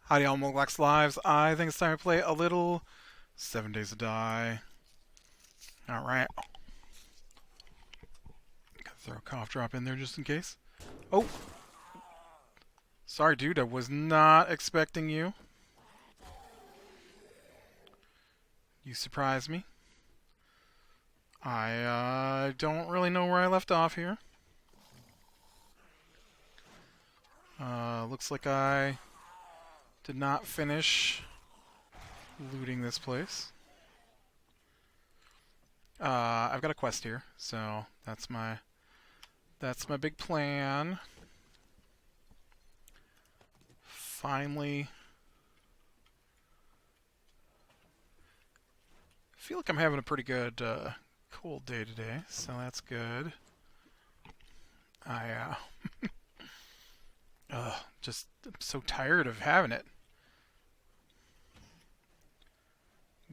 Howdy all Moglax Lives. I think it's time to play a little 7 Days to Die. Alright. Gotta throw a cough drop in there just in case. Oh! Sorry dude, I was not expecting you. You surprised me. I don't really know where I left off here. Looks like I did not finish looting this place. I've got a quest here, so that's my big plan. Finally, I feel like I'm having a pretty good cold day today, so that's good. I just I'm so tired of having it.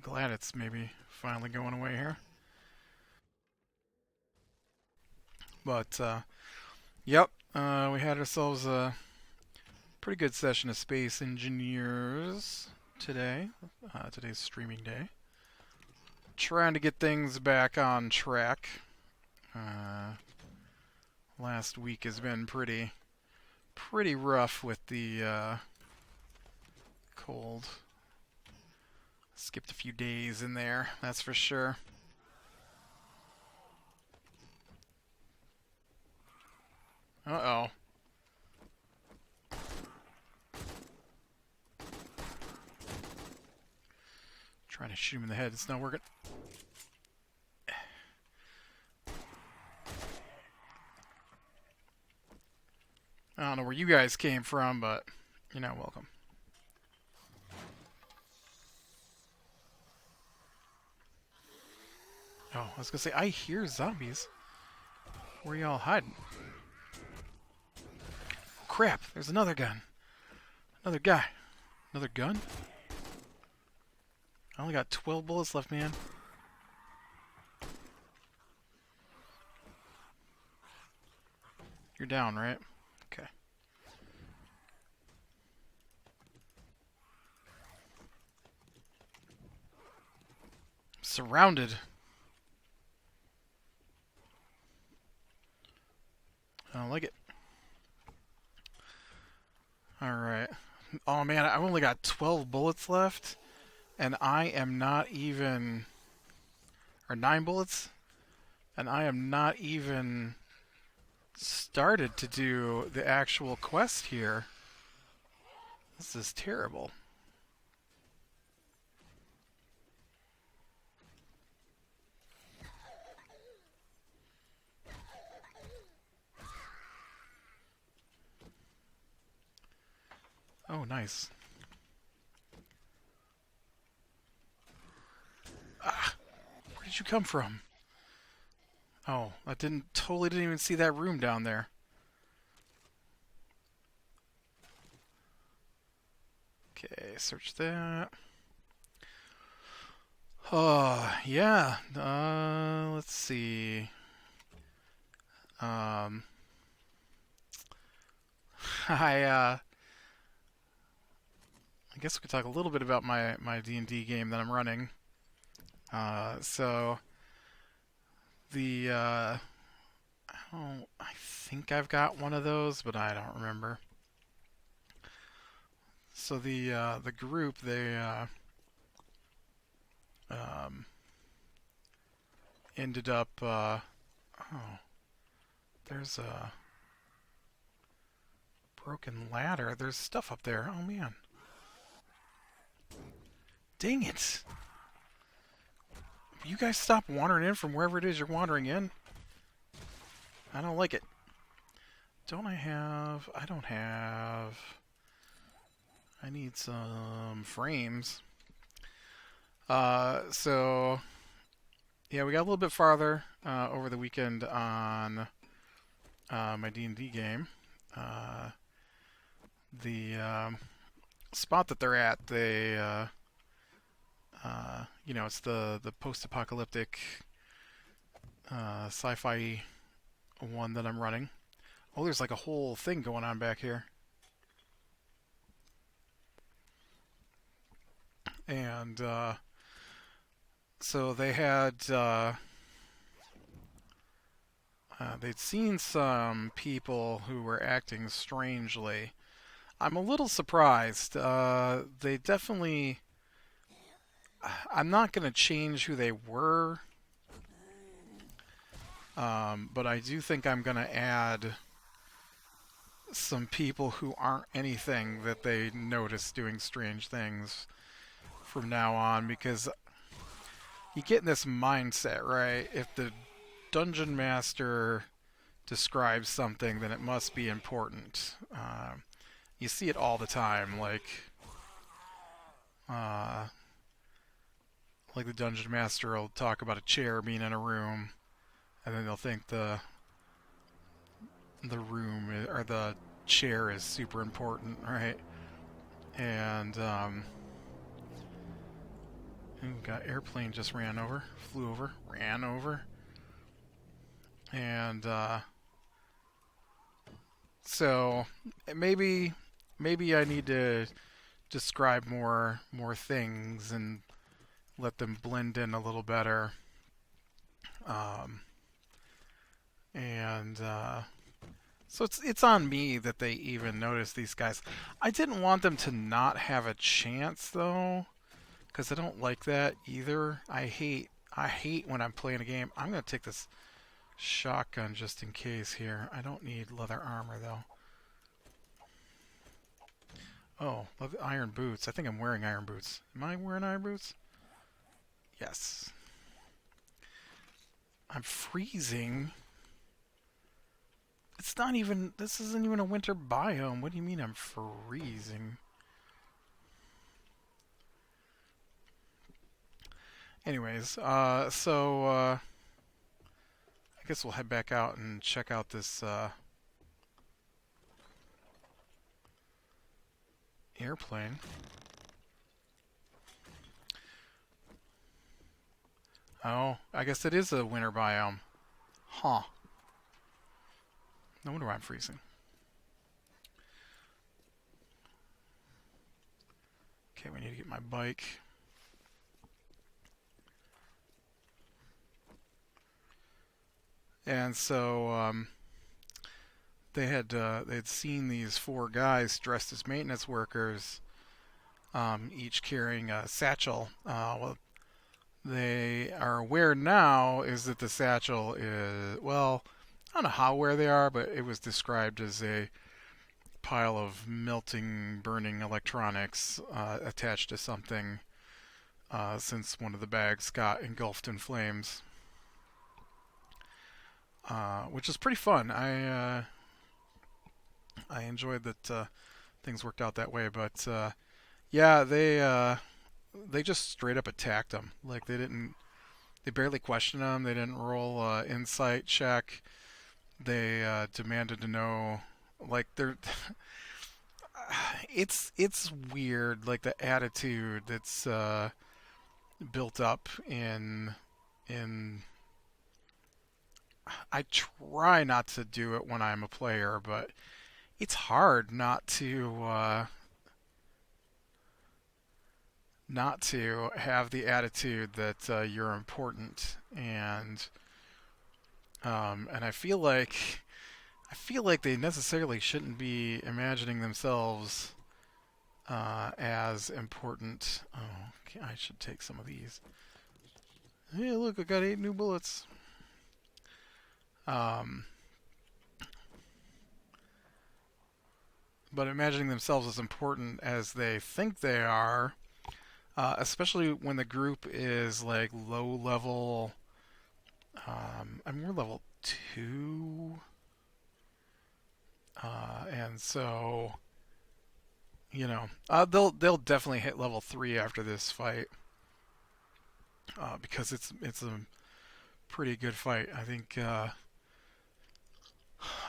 Glad it's maybe finally going away here. But yep, we had ourselves a pretty good session of Space Engineers today. Today's streaming day. Trying to get things back on track. Last week has been pretty rough with the cold. Skipped a few days in there, that's for sure. Uh-oh. Trying to shoot him in the head, it's not working. I don't know where you guys came from, but you're not welcome. Oh, I was gonna say, I hear zombies. Where y'all hiding? Oh, crap, there's another gun. Another guy. Another gun? I only got 12 bullets left, man. You're down, right? Okay. Surrounded. I don't like it. Alright. Oh man, I've only got 12 bullets left, and I am not even... Or 9 bullets? And I am not even started to do the actual quest here. This is terrible. Oh, nice. Ah, where did you come from? Oh, I totally didn't even see that room down there. Okay, search that. Oh, yeah. Let's see. Um, I guess we could talk a little bit about my D&D game that I'm running. So the I think I've got one of those, but I don't remember. So the group they um, ended up oh, there's a broken ladder. There's stuff up there. Oh man. Dang it. You guys stop wandering in from wherever it is you're wandering in. I don't like it. Don't I have... I don't have... I need some frames. So... Yeah, we got a little bit farther over the weekend on my D&D game. The spot that they're at, it's the post-apocalyptic sci-fi one that I'm running. Oh, there's like a whole thing going on back here. And so they had they'd seen some people who were acting strangely. I'm a little surprised. They definitely. I'm not going to change who they were, but I do think I'm going to add some people who aren't anything that they notice doing strange things from now on, because you get in this mindset, right? If the dungeon master describes something, then it must be important. You see it all the time, uh, like the dungeon master will talk about a chair being in a room, and then they'll think the room or the chair is super important, right? And got airplane just flew over, ran over, and so maybe I need to describe more things and let them blend in a little better. Um, and So it's on me that they even notice these guys. I didn't want them to not have a chance though, because I don't like that either. I hate when I'm playing a game. I'm gonna take this shotgun just in case here. I don't need leather armor though. Oh, iron boots. I think I'm wearing iron boots. Am I wearing iron boots? Yes. I'm freezing. It's not even. This isn't even a winter biome. What do you mean I'm freezing? Anyways, I guess we'll head back out and check out this airplane. Oh, I guess it is a winter biome. Huh. No wonder why I'm freezing. Okay, we need to get my bike. And so they'd seen these four guys dressed as maintenance workers, each carrying a satchel. Well, they are aware now is that the satchel is, well, I don't know how aware they are, but it was described as a pile of melting, burning electronics attached to something, since one of the bags got engulfed in flames, which is pretty fun. I enjoyed that things worked out that way, but yeah, they just straight up attacked them. Like they barely questioned them. They didn't roll insight check. They demanded to know, like they're. It's weird, like the attitude that's built up in. I try not to do it when I'm a player, but it's hard not to have the attitude that you're important, and I feel like they necessarily shouldn't be imagining themselves as important. Oh, okay, I should take some of these. Hey, look, I got 8 new bullets. Um, but imagining themselves as important as they think they are, especially when the group is like low level. I mean, we're level 2, and so they'll definitely hit level 3 after this fight, because it's a pretty good fight. I think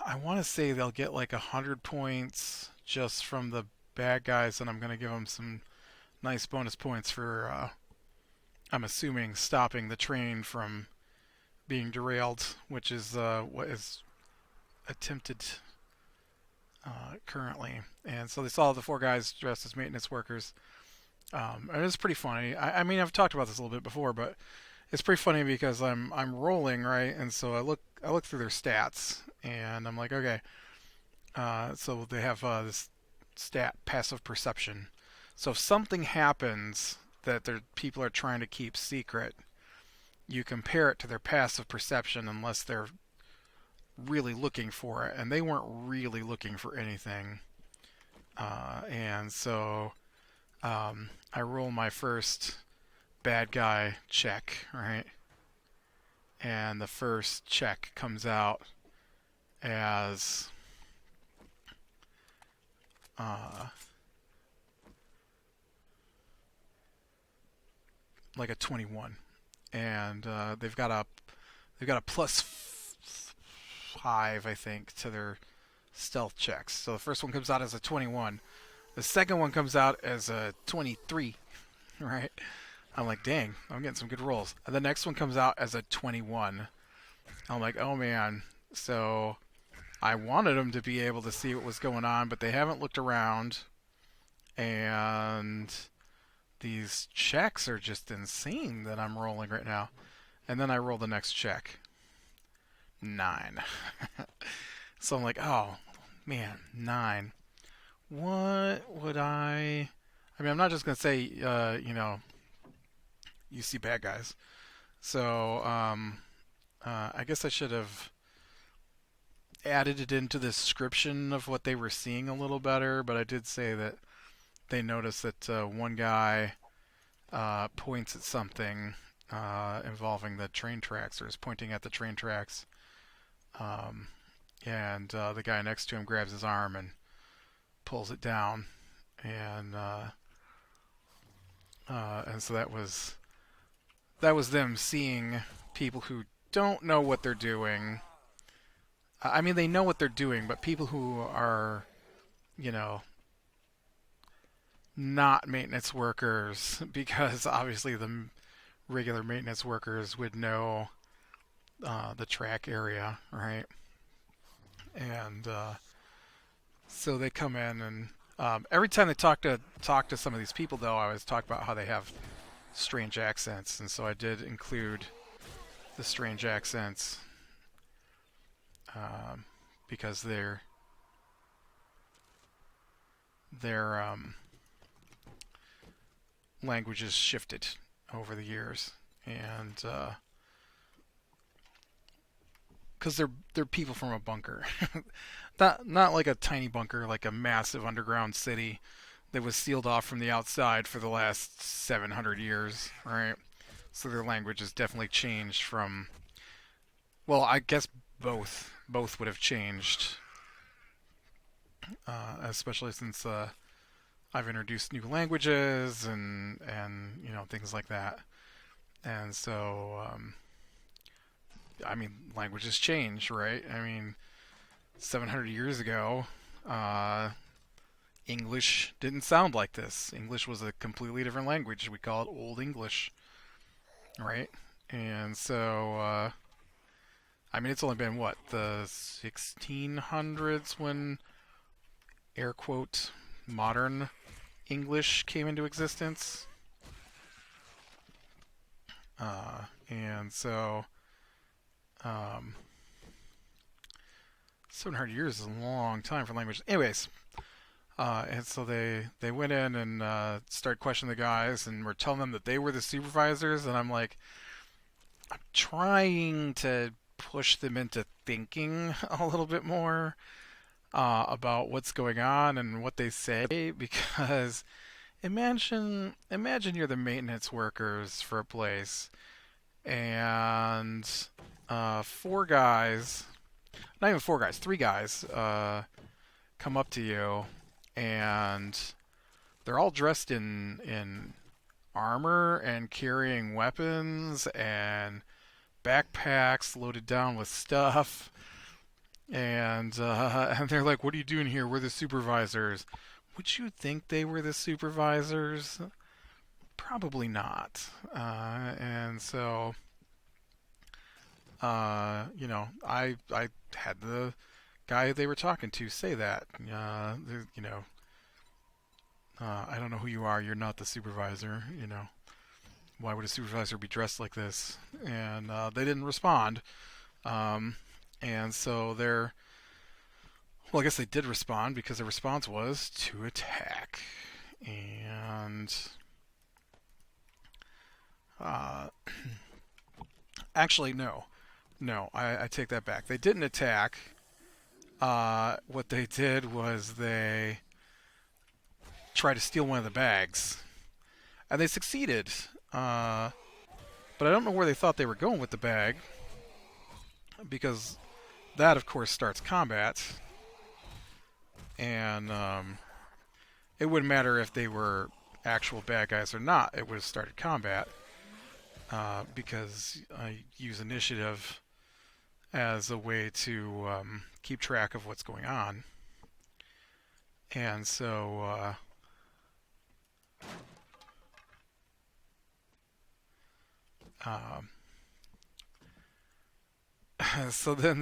I want to say they'll get like 100 points just from the bad guys, and I'm gonna give them some nice bonus points for I'm assuming stopping the train from being derailed, which is what is attempted currently. And so they saw the four guys dressed as maintenance workers, And it's pretty funny. I mean, I've talked about this a little bit before, but it's pretty funny because I'm rolling right, and so I look through their stats, and I'm like, okay, so they have this stat passive perception. So if something happens that their people are trying to keep secret, you compare it to their passive perception unless they're really looking for it, and they weren't really looking for anything. And so I roll my first bad guy check, right? And the first check comes out as uh, like a 21, and they've got a +5, I think, to their stealth checks. So the first one comes out as a 21. The second one comes out as a 23, right? I'm like, dang, I'm getting some good rolls. And the next one comes out as a 21. I'm like, oh man. So I wanted them to be able to see what was going on, but they haven't looked around. And these checks are just insane that I'm rolling right now. And then I roll the next check. 9. So I'm like, oh man, 9. What would I mean, I'm not just going to say, you see bad guys. So I guess I should have added it into the description of what they were seeing a little better, but I did say that they noticed that one guy points at something involving the train tracks, or is pointing at the train tracks, um, and the guy next to him grabs his arm and pulls it down, and so that was them seeing people who don't know what they're doing. I mean, they know what they're doing, but people who are, you know, not maintenance workers, because obviously the regular maintenance workers would know the track area, right? And so they come in, and every time they talk to some of these people, though, I always talk about how they have strange accents, and so I did include the strange accents um, because their languages shifted over the years, and because they're people from a bunker, not like a tiny bunker, like a massive underground city that was sealed off from the outside for the last 700 years, right? So their language has definitely changed from. Well, I guess both would have changed, especially since I've introduced new languages and things like that. And so I mean, languages change, right? I mean, 700 years ago, uh, English didn't sound like this. English was a completely different language. We call it Old English, right? And so, I mean, it's only been what, the 1600s when air quote modern English came into existence. And so, um, 700 years is a long time for language. Anyways, and so they went in and started questioning the guys, and were telling them that they were the supervisors. And I'm like, I'm trying to push them into thinking a little bit more about what's going on and what they say, because imagine you're the maintenance workers for a place, and four guys, not even four guys, three guys come up to you, and they're all dressed in armor and carrying weapons and backpacks loaded down with stuff, and and they're like, "What are you doing here? We're the supervisors." Would you think they were the supervisors? Probably not. And so, I had the guy they were talking to say that, I don't know who you are. You're not the supervisor. You know, why would a supervisor be dressed like this? And they didn't respond. Um, and so they're, well, I guess they did respond because the response was to attack. And uh, actually, no. No, I take that back. They didn't attack. What they did was they tried to steal one of the bags. And they succeeded. Uh, but I don't know where they thought they were going with the bag. Because that, of course, starts combat. And it wouldn't matter if they were actual bad guys or not. It would have started combat. Because I use initiative as a way to keep track of what's going on. And so um, so then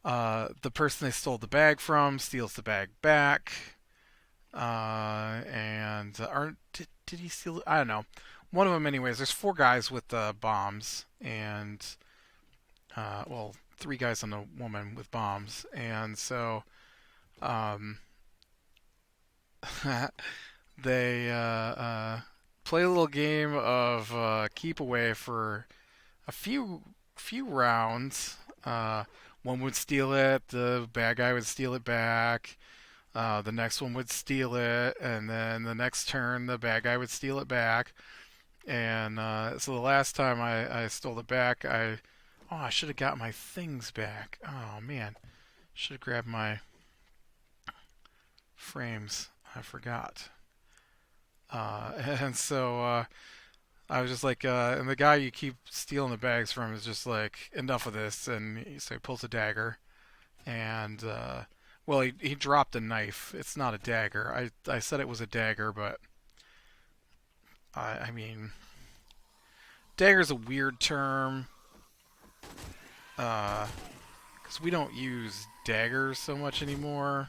the person they stole the bag from steals the bag back, and or did he steal? I don't know. One of them, anyways. There's four guys with bombs, and well, three guys and a woman with bombs, and so um, they play a little game of keep away for a few rounds. One would steal it, the bad guy would steal it back. The next one would steal it, and then the next turn, the bad guy would steal it back. And so the last time I stole it back, I should have got my things back. Oh man, should have grabbed my frames. I forgot. And so I was just like, and the guy you keep stealing the bags from is just like, enough of this. And so he pulls a dagger, and well, he dropped a knife. It's not a dagger. I said it was a dagger, but I mean, dagger's a weird term, because we don't use daggers so much anymore,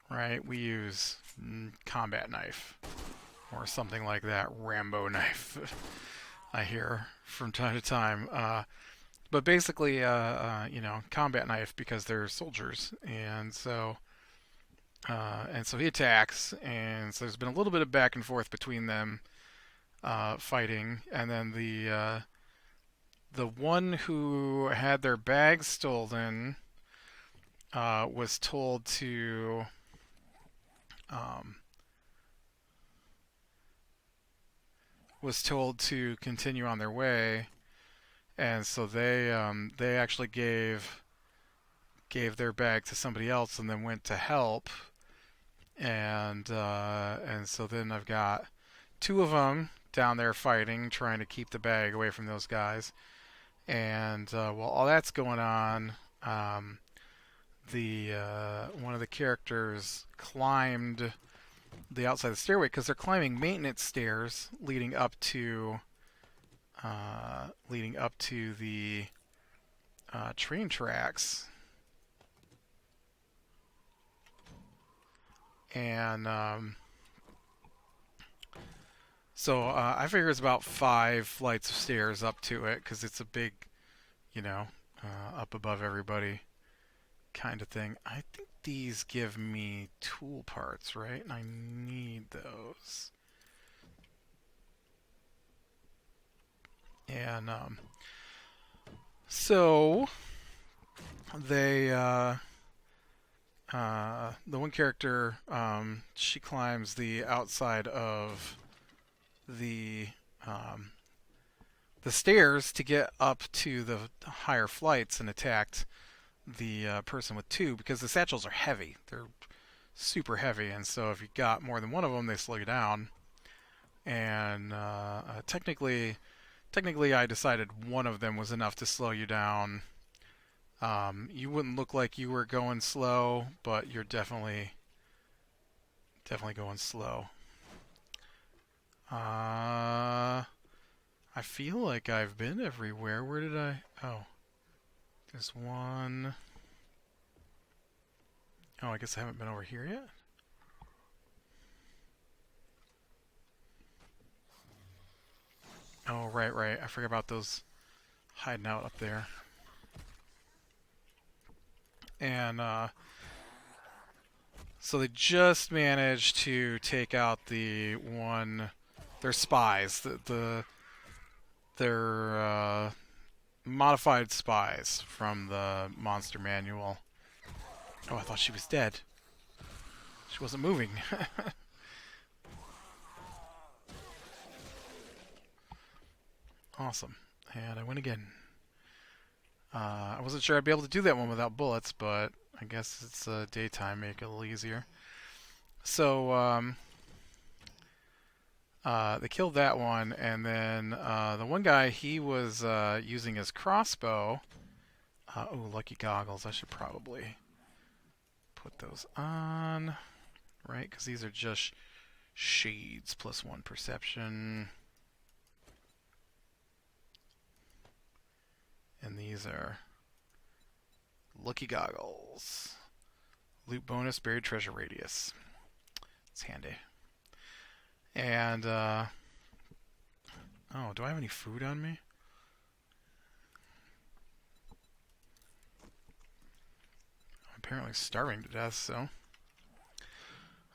right? We use combat knife or something like that, Rambo knife. I hear from time to time. But basically, combat knife because they're soldiers, and so he attacks, and so there's been a little bit of back and forth between them, fighting, and then the one who had their bags stolen was told to um, continue on their way, and so they actually gave their bag to somebody else and then went to help, and so then I've got two of them down there fighting, trying to keep the bag away from those guys. And while all that's going on, the one of the characters climbed the outside of the stairway because they're climbing maintenance stairs leading up to the train tracks. And so I figure it's about 5 flights of stairs up to it because it's a big, you know, up above everybody kind of thing. I think these give me tool parts, right? And I need those. And so they, the one character, she climbs the outside of the um, the stairs to get up to the higher flights and attacked the person with two because the satchels are heavy. They're super heavy, and so if you got more than one of them, they slow you down. And technically, I decided one of them was enough to slow you down. You wouldn't look like you were going slow, but you're definitely going slow. I feel like I've been everywhere. Where did I? Oh, there's one. Oh, I guess I haven't been over here yet. Oh, right, right. I forgot about those hiding out up there. And so they just managed to take out the one. Their spies. Their modified spies from the monster manual. Oh, I thought she was dead. She wasn't moving. Awesome. And I win again. I wasn't sure I'd be able to do that one without bullets, but I guess it's daytime, make it a little easier. So they killed that one, and then the one guy, he was using his crossbow. Oh, lucky goggles. I should probably put those on, right? Because these are just shades plus 1 perception. And these are lucky goggles. Loot bonus, buried treasure radius. It's handy. And, oh, do I have any food on me? I'm apparently starving to death, so.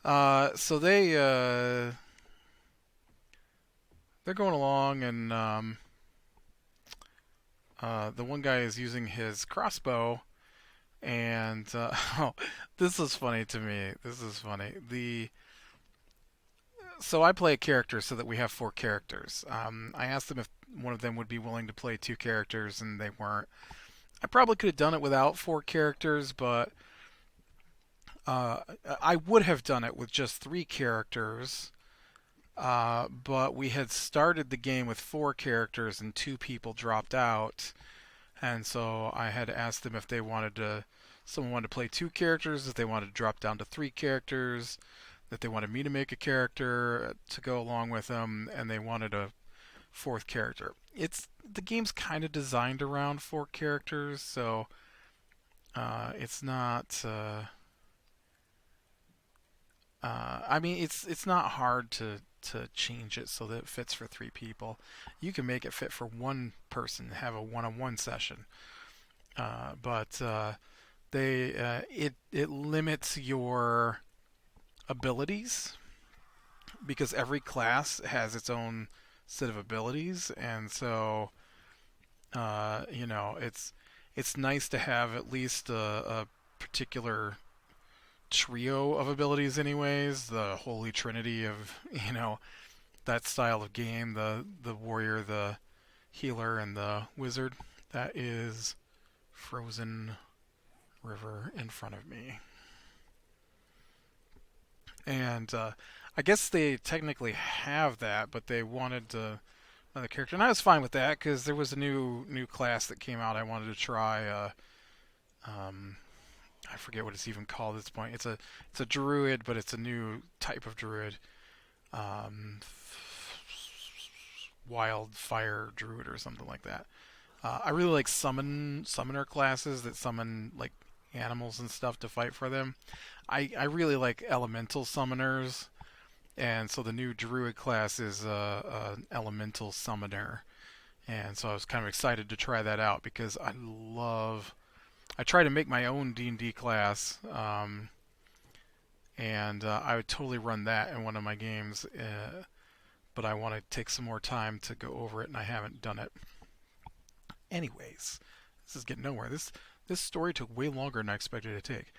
So they're going along, and the one guy is using his crossbow, and oh, this is funny to me. This is funny. So I play a character so that we have 4 characters. I asked them if one of them would be willing to play 2 characters, and they weren't. I probably could have done it without 4 characters, but uh, I would have done it with just 3 characters. But we had started the game with 4 characters, and 2 people dropped out, and so I had asked them if they wanted to. Someone wanted to play 2 characters, if they wanted to drop down to 3 characters, that they wanted me to make a character to go along with them, and they wanted a 4th character. It's the game's kind of designed around 4 characters, so it's not. I mean, it's not hard to change it so that it fits for 3 people. You can make it fit for 1 person, have a one-on-one session, but it limits your abilities because every class has its own set of abilities, and so it's nice to have at least a particular trio of abilities, anyways. The holy trinity of that style of game: the warrior, the healer, and the wizard. That is frozen river in front of me. And I guess they technically have that, but they wanted another character, and I was fine with that because there was a new class that came out. I wanted to try. Um, I forget what it's even called at this point. It's a druid, but it's a new type of druid. Um, Wildfire druid or something like that. I really like summoner classes that summon like animals and stuff to fight for them. I really like elemental summoners, and so the new druid class is an elemental summoner, and so I was kind of excited to try that out because I try to make my own D&D class, and I would totally run that in one of my games, but I want to take some more time to go over it, and I haven't done it. Anyways, this is getting nowhere. This story took way longer than I expected it to take.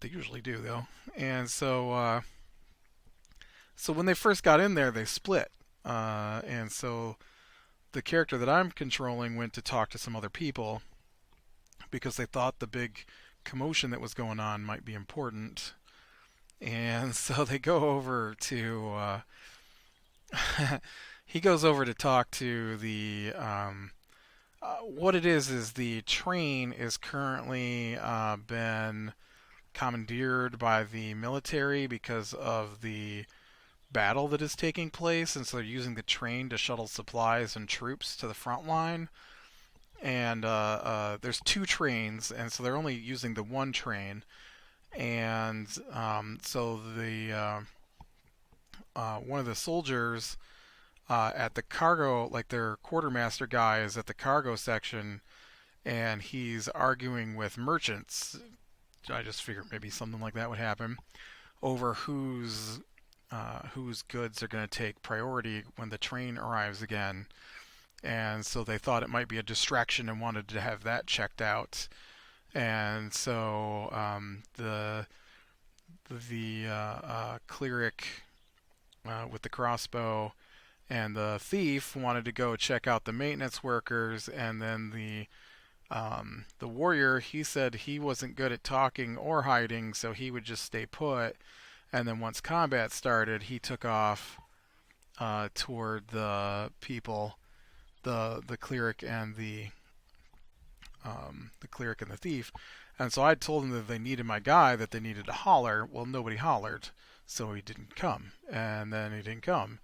They usually do, though. And so when they first got in there, they split. And so the character that I'm controlling went to talk to some other people because they thought the big commotion that was going on might be important. And so they go over to. He goes over to talk to the. What it is the train is currently been commandeered by the military because of the battle that is taking place, and so they're using the train to shuttle supplies and troops to the front line. And there's 2 trains, and so they're only using the one train. And so the one of the soldiers at the cargo, like their quartermaster guy is at the cargo section, and he's arguing with merchants. I just figured maybe something like that would happen over whose goods are going to take priority when the train arrives again. And so they thought it might be a distraction and wanted to have that checked out. And so the cleric with the crossbow and the thief wanted to go check out the maintenance workers, and then the warrior, he said he wasn't good at talking or hiding, so he would just stay put. And then once combat started, he took off toward the people, the cleric and the cleric and the thief. And so I told them that they needed my guy, that they needed to holler. Well, nobody hollered, so he didn't come. And then he didn't come.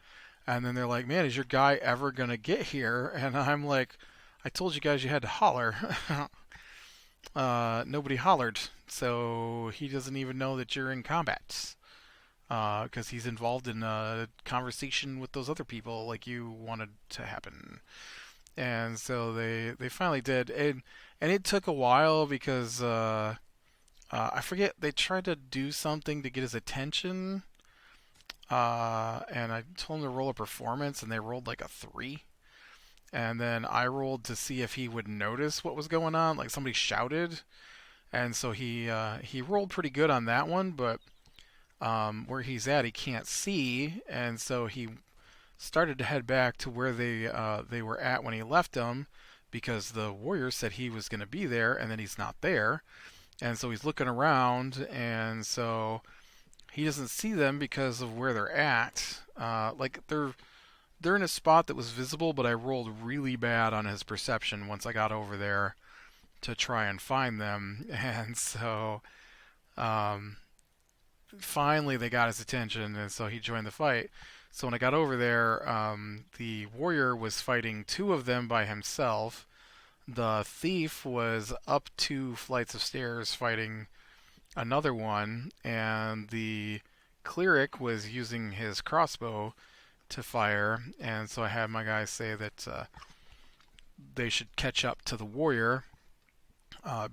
And then they're like, "Man, is your guy ever gonna get here?" And I'm like, "I told you guys you had to holler." Nobody hollered, so he doesn't even know that you're in combat. Because he's involved in a conversation with those other people like you wanted to happen. And so they finally did, and it took a while because I forget, they tried to do something to get his attention, and I told him to roll a performance, and they rolled like a 3. And then I rolled to see if he would notice what was going on, like somebody shouted, and so he rolled pretty good on that one, but where he's at he can't see, and so he started to head back to where they were at when he left them, because the warrior said he was going to be there, and then he's not there, and so he's looking around, and so he doesn't see them because of where they're at. Like they're in a spot that was visible, but I rolled really bad on his perception once I got over there to try and find them, and so um, finally they got his attention, and so he joined the fight. So when I got over there, the warrior was fighting 2 of them by himself. The thief was up 2 flights of stairs fighting another one, and the cleric was using his crossbow to fire. And so I had my guys say that they should catch up to the warrior,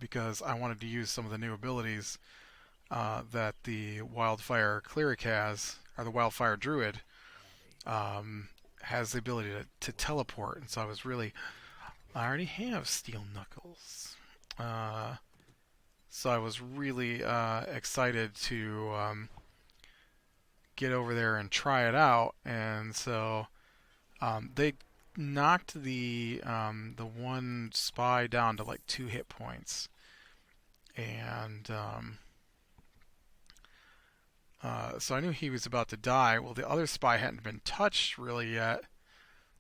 because I wanted to use some of the new abilities that the wildfire cleric has, or the wildfire druid has the ability to teleport. And so I already have steel knuckles. So I was really excited to get over there and try it out. And so they knocked the one spy down to like 2 hit points, and so I knew he was about to die. Well, the other spy hadn't been touched really yet,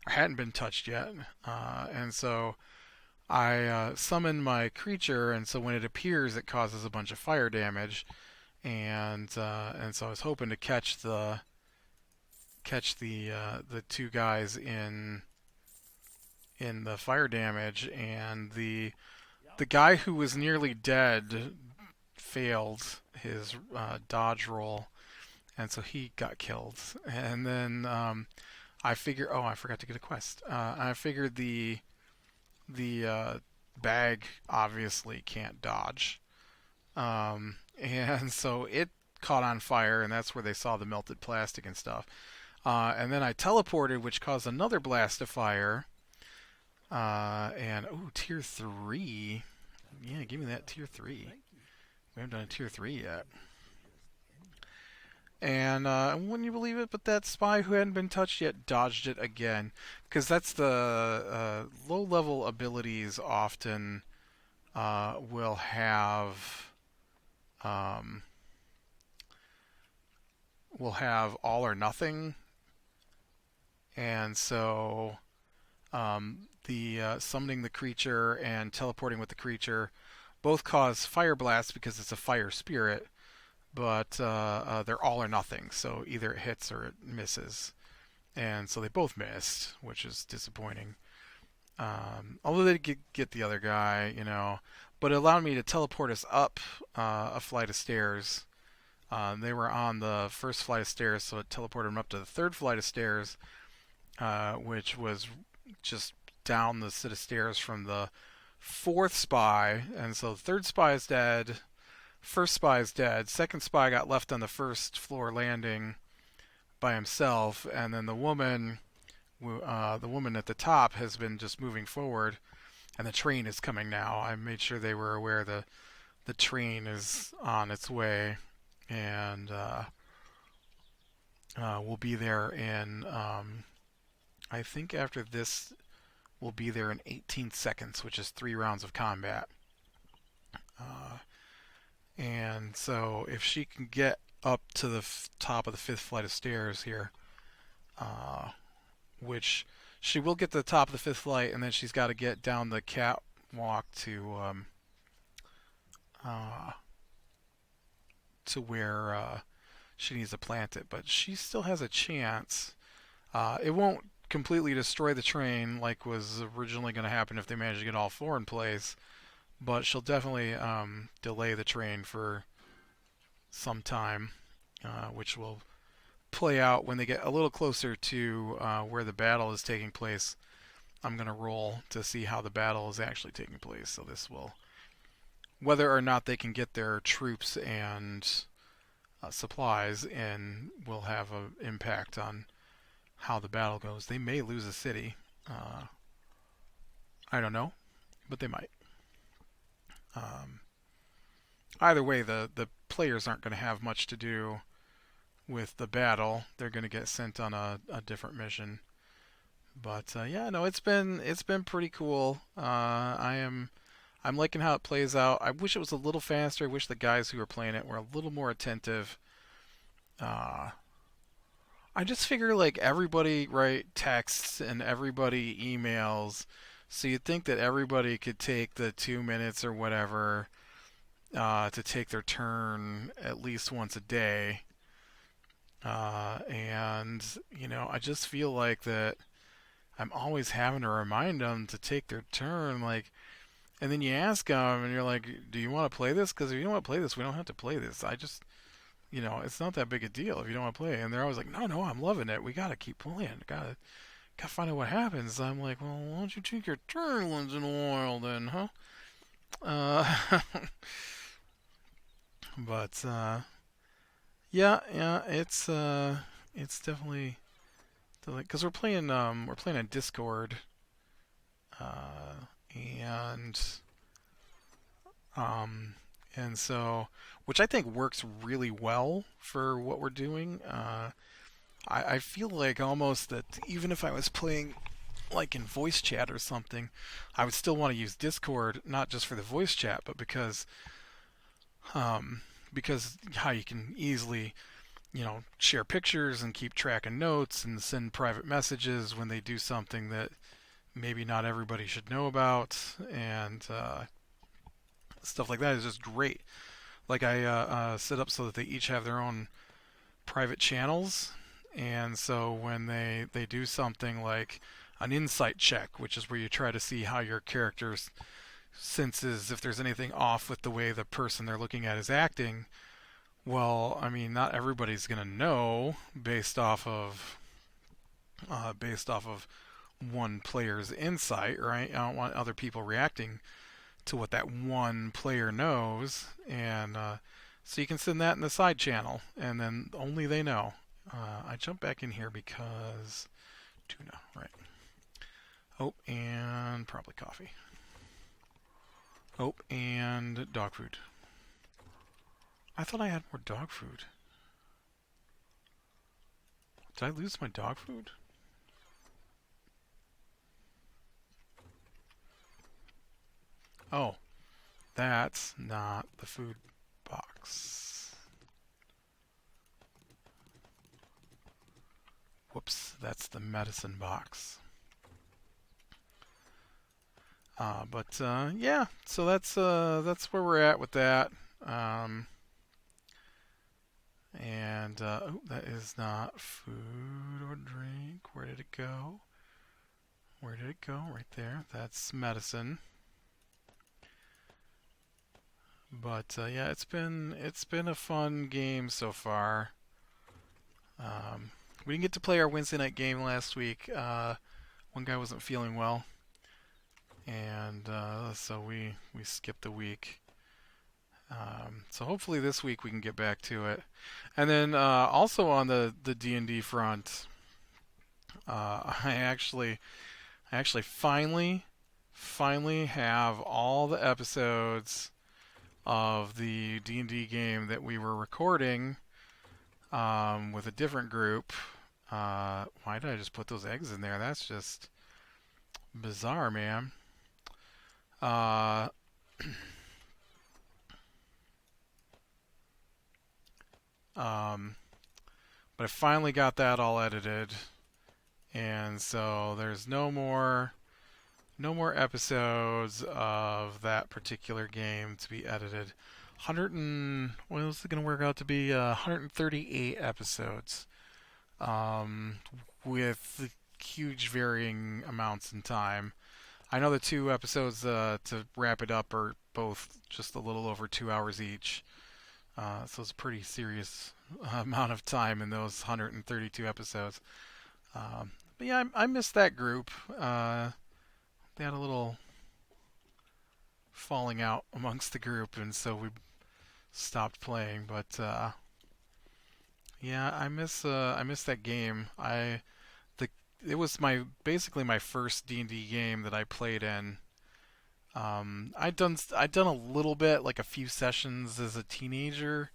or hadn't been touched yet, and so I summoned my creature, and so when it appears, it causes a bunch of fire damage, and so I was hoping to catch the 2 guys in the fire damage, and the guy who was nearly dead failed his dodge roll, and so he got killed. And then I figured, oh, I forgot to get a quest. I figured the bag obviously can't dodge, and so it caught on fire, and that's where they saw the melted plastic and stuff. And then I teleported, which caused another blast of fire. And oh, tier 3. Yeah, give me that tier 3. We haven't done a tier 3 yet. And wouldn't you believe it, but that spy who hadn't been touched yet dodged it again. Because that's the low-level abilities often will have all or nothing. And so the summoning the creature and teleporting with the creature both cause fire blasts because it's a fire spirit, but they're all or nothing, so either it hits or it misses. And so they both missed, which is disappointing. Although they did get the other guy, but it allowed me to teleport us up a flight of stairs. They were on the first flight of stairs, so it teleported them up to the 3rd flight of stairs. which was just down the set of stairs from the fourth spy. And so the third spy is dead. First spy is dead. Second spy got left on the first floor landing by himself, and then the woman at the top has been just moving forward, and the train is coming now. I made sure they were aware the train is on its way, and we'll be there in I think after this we'll be there in 18 seconds, which is 3 rounds of combat. Uh, and so if she can get up to the top of the fifth flight of stairs here, uh, which she will get to the top of the fifth flight, and then she's got to get down the catwalk uh, to where she needs to plant it. But she still has a chance. It won't completely destroy the train like was originally going to happen if they managed to get all four in place, but she'll definitely delay the train for some time, which will play out when they get a little closer to where the battle is taking place. I'm going to roll to see how the battle is actually taking place. So this will, whether or not they can get their troops and supplies in, will have an impact on how the battle goes. They may lose a city. I don't know, but they might. Um, Either way, the players aren't going to have much to do with the battle. They're going to get sent on a different mission. But yeah, no, it's been pretty cool. I'm liking how it plays out. I wish it was a little faster. I wish the guys who were playing it were a little more attentive. Uh, I just figure like everybody write texts and everybody emails, so you'd think that everybody could take the 2 minutes or whatever to take their turn at least once a day. And I just feel like that I'm always having to remind them to take their turn. Like, and then you ask them, and you're like, "Do you want to play this? Because if you don't want to play this, we don't have to play this. I just, it's not that big a deal if you don't want to play." And they're always like, "No, no, I'm loving it. We gotta keep playing. Gotta find out what happens." I'm like, "Well, why don't you take your turn once in a while, then, huh?" Uh, but yeah, yeah, it's definitely because we're playing on Discord, uh, and um, and so which I think works really well for what we're doing. I feel like almost that even if I was playing like in voice chat or something, I would still want to use Discord, not just for the voice chat, but um, because how you can easily share pictures and keep track of notes and send private messages when they do something that maybe not everybody should know about, and stuff like that is just great. Like I set up so that they each have their own private channels, and so when they do something like an insight check, which is where you try to see how your character's senses, if there's anything off with the way the person they're looking at is acting. Well, I mean, not everybody's gonna know based off of one player's insight, right? I don't want other people reacting to what that one player knows, and so you can send that in the side channel, and then only they know. I jump back in here because tuna, right? Oh, and probably coffee. Oh, and dog food. I thought I had more dog food. Did I lose my dog food? Oh, that's not the food box. Whoops, that's the medicine box. But yeah, so that's where we're at with that. Um, and oh, that is not food or drink. Where did it go? Where did it go? Right there. That's medicine. But yeah, it's been a fun game so far. Um, we didn't get to play our Wednesday night game last week. One guy wasn't feeling well, and so we skipped the week. So hopefully this week we can get back to it. And then also on the D&D front, I actually finally have all the episodes of the D&D game that we were recording with a different group. Why did I just put those eggs in there? That's just bizarre, man. Uh, um, but I finally got that all edited, and so there's no more episodes of that particular game to be edited. What was it going to work out to be? 138 episodes, with huge varying amounts in time. I know the two episodes to wrap it up are both just a little over 2 hours each. So it's a pretty serious amount of time in those 132 episodes. But yeah, I missed that group. They had a little falling out amongst the group, and so we stopped playing. But yeah, I miss that game. It was basically my first D&D game that I played in. I'd done a little bit, like a few sessions as a teenager,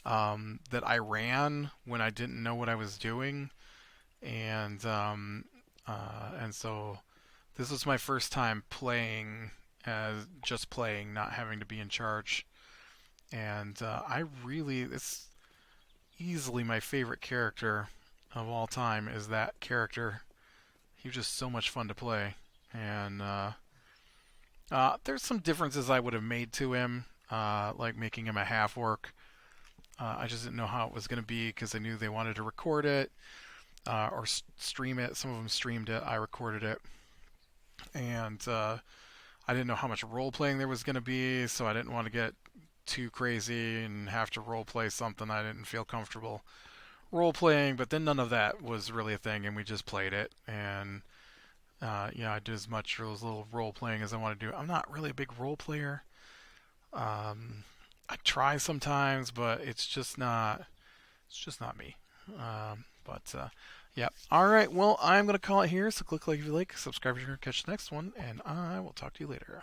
that I ran when I didn't know what I was doing, and so this was my first time playing as just playing, not having to be in charge. And it's easily my favorite character of all time is that character. He was just so much fun to play. And there's some differences I would have made to him, like making him a half orc. I just didn't know how it was going to be because I knew they wanted to record it or stream it. Some of them streamed it. I recorded it. And I didn't know how much role playing there was going to be, so I didn't want to get too crazy and have to role play something I didn't feel comfortable role playing. But then none of that was really a thing, and we just played it. And I did as much little role playing as I want to do. I'm not really a big role player. I try sometimes, but it's just not me. But yeah. All right. Well, I'm going to call it here. So click like if you like, subscribe if you're going to catch the next one, and I will talk to you later.